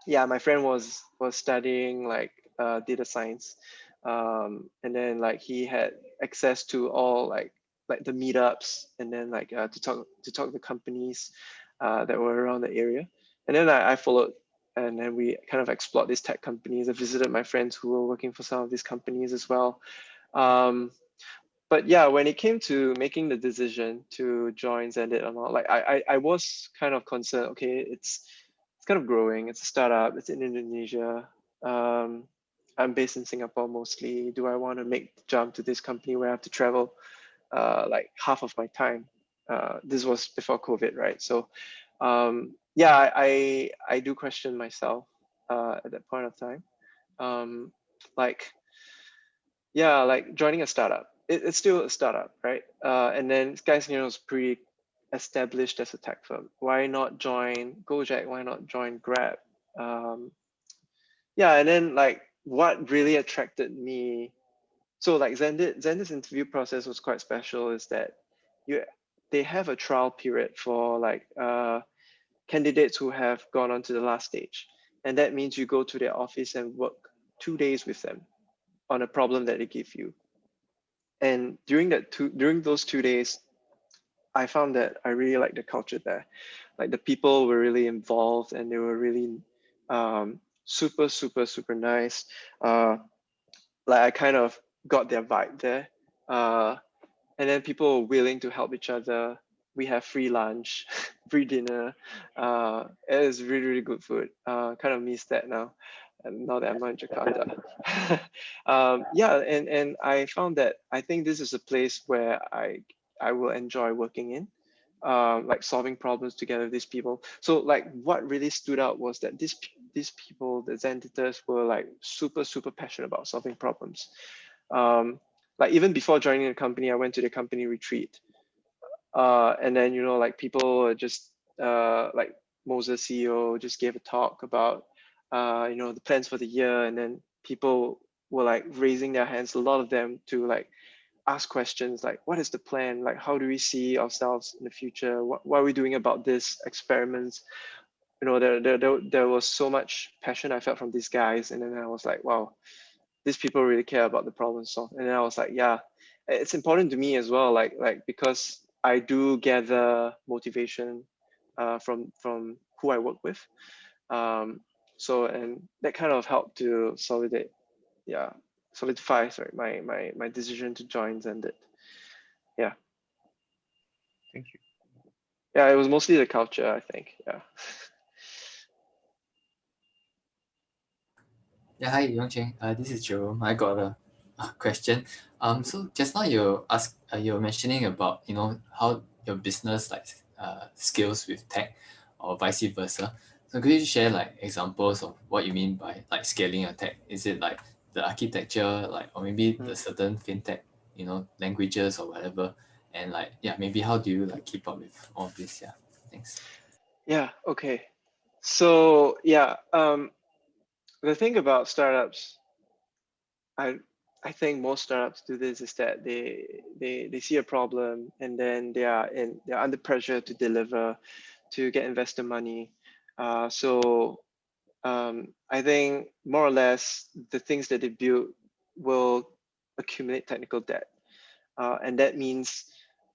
yeah, my friend was studying like data science, and then like he had access to all like the meetups, and then like to talk to companies that were around the area. And then I followed, and then we kind of explored these tech companies. I visited my friends who were working for some of these companies as well. But yeah, when it came to making the decision to join Xendit or not, like I was kind of concerned. Okay, it's kind of growing. It's a startup. It's in Indonesia. I'm based in Singapore mostly. Do I want to make the jump to this company where I have to travel like half of my time? This was before COVID, right? So yeah, I do question myself at that point of time. Like, yeah, like joining a startup. It's still a startup, right? And then Skyscanner was pretty established as a tech firm. Why not join Gojek? Why not join Grab? Yeah, and then like what really attracted me. So like Xendit's interview process was quite special. Is that they have a trial period for like candidates who have gone on to the last stage, and that means you go to their office and work 2 days with them on a problem that they give you. And during those 2 days, I found that I really liked the culture there. Like the people were really involved, and they were really super nice. Like I kind of got their vibe there. And then people were willing to help each other. We have free lunch, free dinner. It is really good food. Kind of miss that now, and now that I'm not in Jakarta. Yeah, and I found that I think this is a place where I will enjoy working in, like solving problems together with these people. So like what really stood out was that these people, the Xenditors, were like super passionate about solving problems. Like even before joining the company, I went to the company retreat. And then, you know, like people just like Moses CEO just gave a talk about, you know, the plans for the year. And then people were like raising their hands, a lot of them, to like ask questions like, what is the plan? Like, how do we see ourselves in the future? What are we doing about this experiments? You know, there was so much passion I felt from these guys. And then I was like, wow, these people really care about the problem solved. And then I was like, yeah, it's important to me as well, like because I do gather motivation from who I work with. So, and that kind of helped to solidify my decision to join Xendit. Yeah. Thank you. Yeah, it was mostly the culture, I think. Yeah. Yeah, hi, Yong Cheng. This is Jerome. I got a question. So just now you were mentioning about, you know, how your business like scales with tech or vice versa. So could you share like examples of what you mean by like scaling your tech? Is it like the architecture, like, or maybe the certain fintech, you know, languages or whatever? And like, yeah, maybe how do you like keep up with all of this? Yeah, thanks. Yeah. Okay. So yeah, the thing about startups, I think most startups do this, is that they see a problem, and then they're under pressure to deliver, to get investor money. So I think more or less the things that they build will accumulate technical debt, and that means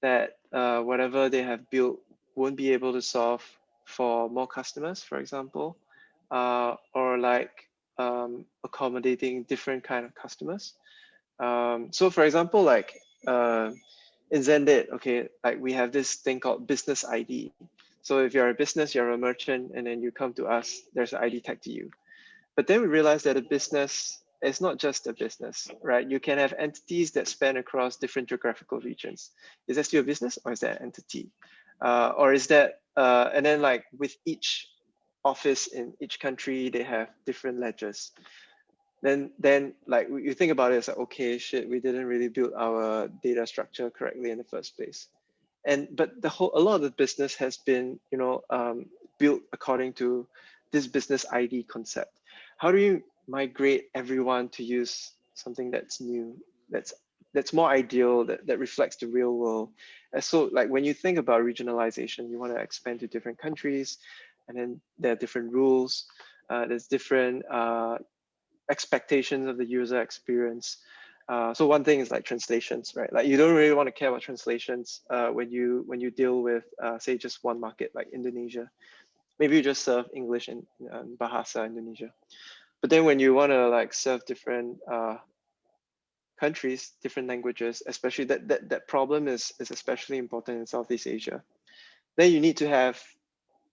that whatever they have built won't be able to solve for more customers, for example, or like accommodating different kind of customers. So for example, like in Xendit, okay, like we have this thing called business ID. So if you're a business, you're a merchant, and then you come to us, there's an ID tag to you. But then we realized that a business is not just a business, right? You can have entities that span across different geographical regions. Is that still a business, or is that an entity? Or is that, and then like with each office in each country, they have different ledgers. Then like you think about it, it's like, okay, shit, we didn't really build our data structure correctly in the first place. But a lot of the business has been, built according to this business ID concept. How do you migrate everyone to use something that's new, that's more ideal, that reflects the real world? And so like when you think about regionalization, you want to expand to different countries, and then there are different rules, there's different expectations of the user experience. So one thing is like translations, right? Like you don't really want to care about translations when you deal with say just one market like Indonesia. Maybe you just serve English and Bahasa Indonesia. But then when you want to like serve different countries, different languages, especially that problem is especially important in Southeast Asia. Then you need to have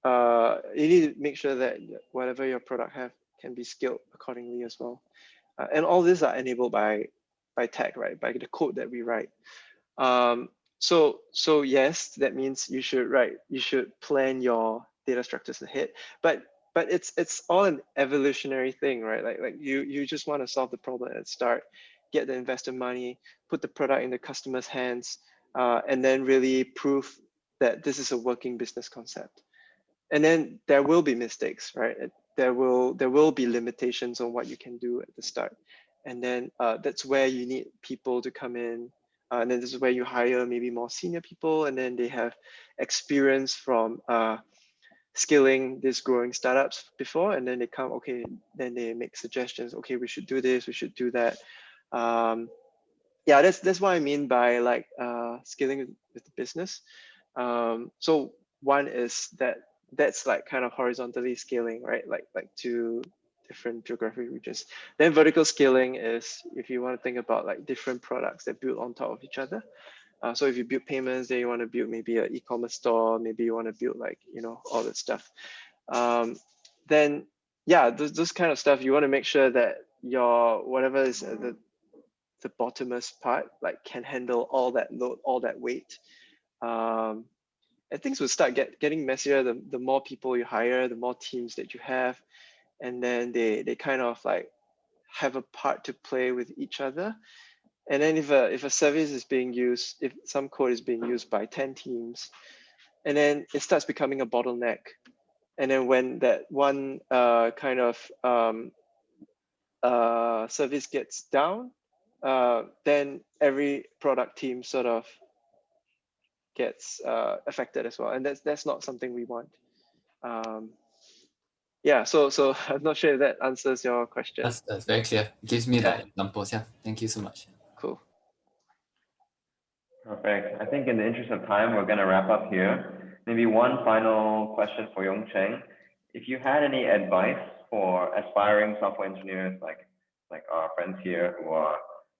you need to make sure that whatever your product have can be scaled accordingly as well. And all these are enabled by tech, right? By the code that we write. So yes, that means you should plan your data structures ahead. But it's all an evolutionary thing, right? Like you just want to solve the problem at the start, get the investor money, put the product in the customer's hands, and then really prove that this is a working business concept. And then there will be mistakes, right? There will be limitations on what you can do at the start. And then that's where you need people to come in. And then this is where you hire maybe more senior people, and then they have experience from scaling these growing startups before, and then they come, okay, then they make suggestions, okay, we should do this, we should do that. Yeah, that's what I mean by like scaling with the business. So one is that's like kind of horizontally scaling, right? Like to different geographic regions. Then vertical scaling is if you want to think about like different products that build on top of each other. So if you build payments, then you want to build maybe an e-commerce store, maybe you want to build like, all that stuff. Then yeah, those kind of stuff, you want to make sure that your whatever is the bottomest part like can handle all that load, all that weight. And things will start getting messier the more people you hire, the more teams that you have, and then they kind of like have a part to play with each other. And then if a service is being used, if some code is being used by 10 teams, and then it starts becoming a bottleneck. And then when that one kind of service gets down, then every product team sort of gets affected as well, and that's not something we want. Yeah, so I'm not sure if that answers your question. That's very clear. It gives me the examples. Yeah, thank you so much. Cool. Perfect. I think in the interest of time, we're going to wrap up here. Maybe one final question for Yong Cheng. If you had any advice for aspiring software engineers like our friends here who are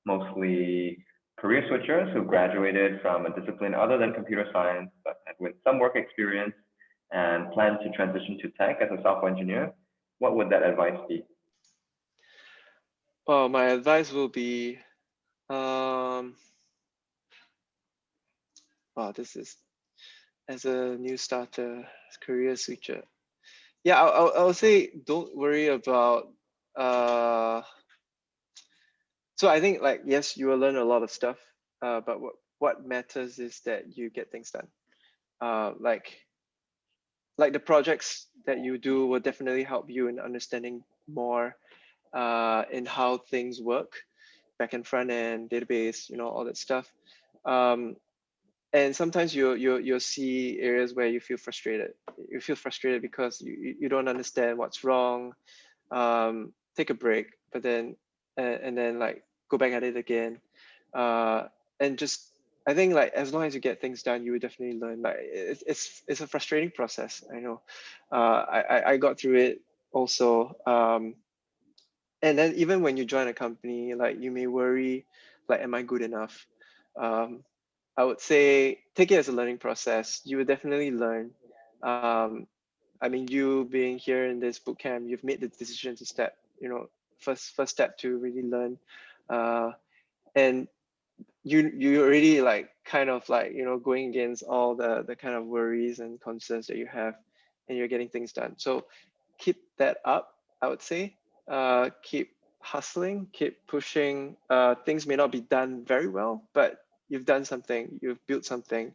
mostly career switchers who graduated from a discipline other than computer science, but with some work experience and plan to transition to tech as a software engineer, what would that advice be? Well, my advice will be, this is as a new starter, career switcher. Yeah, I'll say don't worry about. So I think like yes, you will learn a lot of stuff, but what matters is that you get things done. Like the projects that you do will definitely help you in understanding more in how things work, back and front end, database, all that stuff. And sometimes you'll see areas where you feel frustrated. You feel frustrated because you don't understand what's wrong. Take a break, but then and then like go back at it again, and just I think like as long as you get things done, you will definitely learn. Like it's a frustrating process. I know. I got through it also. And then even when you join a company, like you may worry, like, am I good enough? I would say take it as a learning process. You will definitely learn. I mean, you being here in this bootcamp, you've made the decision to step, first step to really learn, and you already like kind of like going against all the kind of worries and concerns that you have, and you're getting things done. So keep that up, I would say. Keep hustling, keep pushing. Things may not be done very well, but you've done something, you've built something,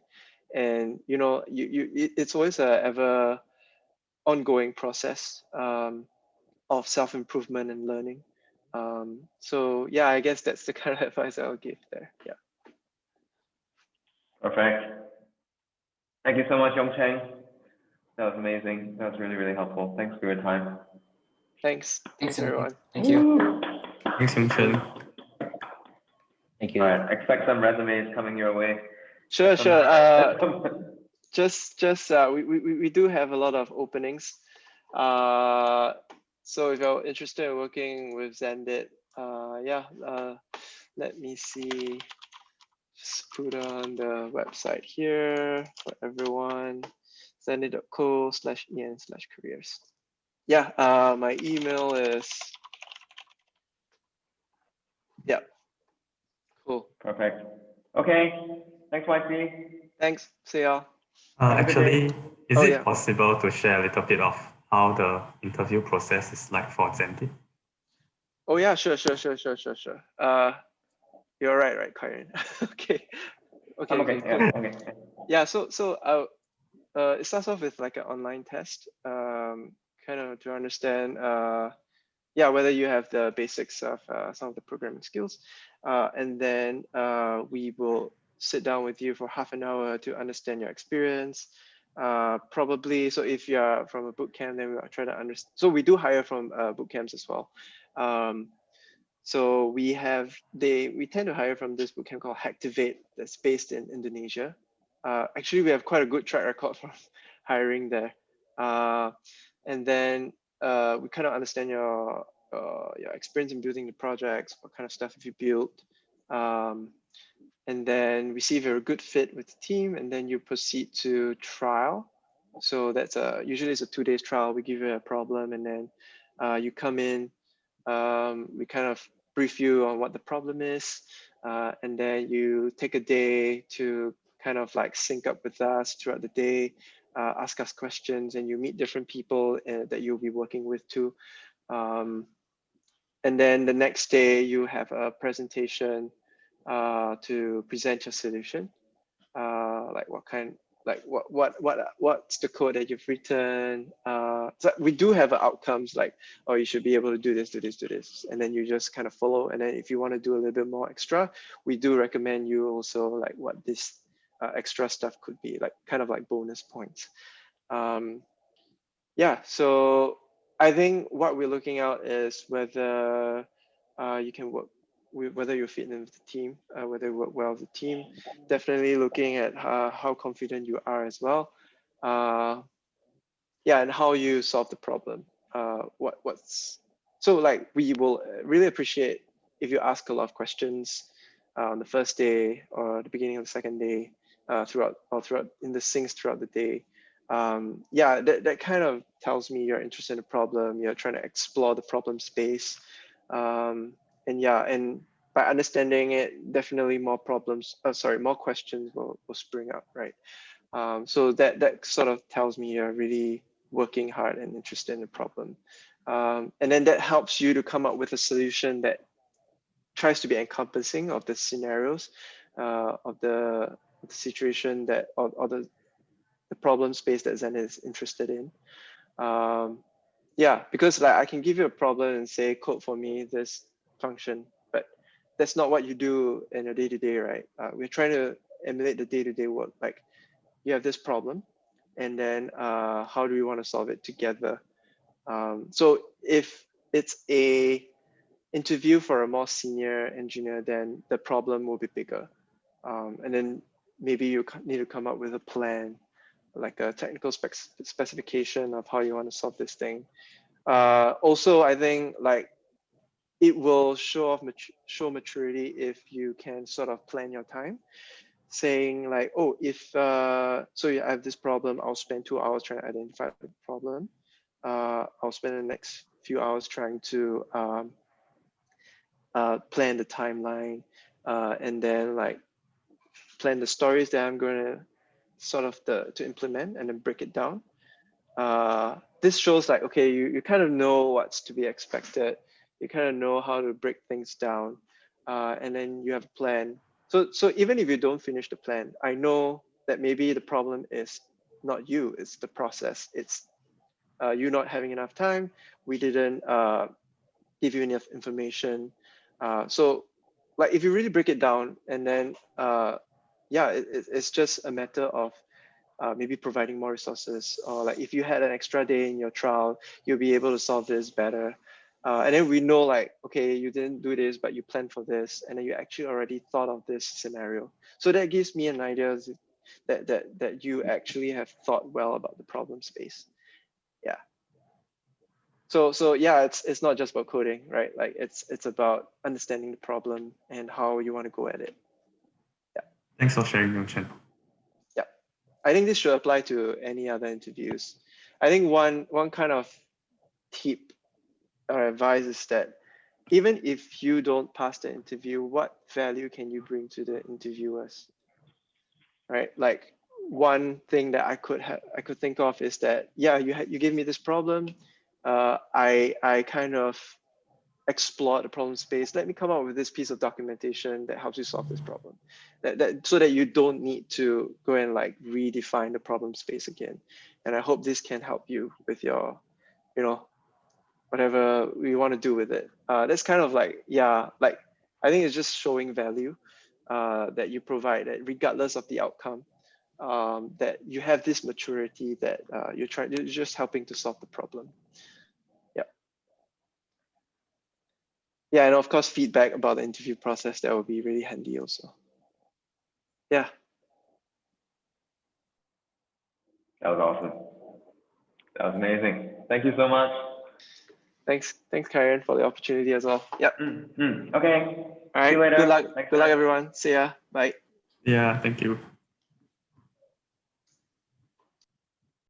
and it's always a ever ongoing process of self-improvement and learning. So yeah, I guess that's the kind of advice I'll give there. Yeah. Perfect. Thank you so much, Yong Cheng. That was amazing. That was really, really helpful. Thanks for your time. Thanks Thanks, everyone. Thank you. Thanks, Yong Cheng. Thank you. All right, expect some resumes coming your way. Sure. We do have a lot of openings. So if you're interested in working with Xendit, let me see. Just put on the website here for everyone. Xendit.co/en/careers. Yeah, my email is. Yeah. Cool. Perfect. Okay. Thanks, YC. Thanks. See y'all. Actually, is it yeah. possible to share a little bit of how the interview process is like for Xendit? Oh yeah, sure. You're right, Karen. Okay. Okay. Cool. Yeah, okay. Yeah. So it starts off with like an online test, kind of to understand, whether you have the basics of some of the programming skills, and then we will sit down with you for half an hour to understand your experience. Probably, so if you are from a bootcamp, then we'll try to understand. So we do hire from bootcamps as well. So we tend to hire from this bootcamp called Hacktivate that's based in Indonesia. Actually, we have quite a good track record from hiring there. And then we kind of understand your experience in building the projects, what kind of stuff have you built, and then we see if you're a good fit with the team, and then you proceed to trial. So that's usually it's a 2 days trial. We give you a problem, and then you come in. We kind of brief you on what the problem is, and then you take a day to kind of like sync up with us throughout the day, ask us questions, and you meet different people that you'll be working with too. And then the next day you have a presentation to present your solution, like what's the code that you've written. So we do have outcomes like, oh, you should be able to do this, and then you just kind of follow. And then if you want to do a little bit more extra, we do recommend you also like what this extra stuff could be, like kind of like bonus points. So I think what we're looking at is whether you can work, whether you fit in with the team, whether you work well with the team. Definitely looking at how confident you are as well. And how you solve the problem. So like we will really appreciate if you ask a lot of questions on the first day or the beginning of the second day, throughout in the syncs throughout the day. That kind of tells me you're interested in the problem. You're trying to explore the problem space. And by understanding it, definitely more questions will spring up, right? So that sort of tells me you're really working hard and interested in the problem. And then that helps you to come up with a solution that tries to be encompassing of the scenarios, of the situation that, or the problem space that Zen is interested in. Because like I can give you a problem and say, code for me this function, but that's not what you do in your day-to-day, right? We're trying to emulate the day-to-day work. Like you have this problem, and then how do we want to solve it together? So if it's a interview for a more senior engineer, then the problem will be bigger. And then maybe you need to come up with a plan, like a technical specification of how you want to solve this thing. Also, I think like it will show maturity if you can sort of plan your time, saying like, oh, if so I have this problem, I'll spend 2 hours trying to identify the problem. I'll spend the next few hours trying to plan the timeline, and then like plan the stories that I'm going to sort of to implement, and then break it down. This shows like, okay, you kind of know what's to be expected. You kind of know how to break things down, and then you have a plan. So even if you don't finish the plan, I know that maybe the problem is not you, it's the process. It's you not having enough time. We didn't give you enough information. So like if you really break it down, and then yeah, it's just a matter of maybe providing more resources, or like if you had an extra day in your trial, you'll be able to solve this better. And then we know like, okay, you didn't do this, but you planned for this, and then you actually already thought of this scenario. So that gives me an idea that you actually have thought well about the problem space. Yeah. So yeah, it's not just about coding, right? Like it's about understanding the problem and how you want to go at it. Yeah. Thanks for sharing, Yong Chen. Yeah, I think this should apply to any other interviews. I think one kind of tip or advice is that even if you don't pass the interview, what value can you bring to the interviewers? Right? Like one thing that I could think of is that, yeah, you gave me this problem. I kind of explored the problem space. Let me come up with this piece of documentation that helps you solve this problem. So that you don't need to go and like redefine the problem space again. And I hope this can help you with your, whatever we want to do with it. That's kind of like, yeah, like I think it's just showing value that you provide, that regardless of the outcome, that you have this maturity that you're just helping to solve the problem. Yeah. Yeah, and of course, feedback about the interview process, that would be really handy also. Yeah. That was awesome. That was amazing. Thank you so much. Thanks, Karen, for the opportunity as well. Yeah. Okay. All right. See you later. Good luck. Thanks, Good luck, guys. everyone. See ya. Bye. Yeah, thank you.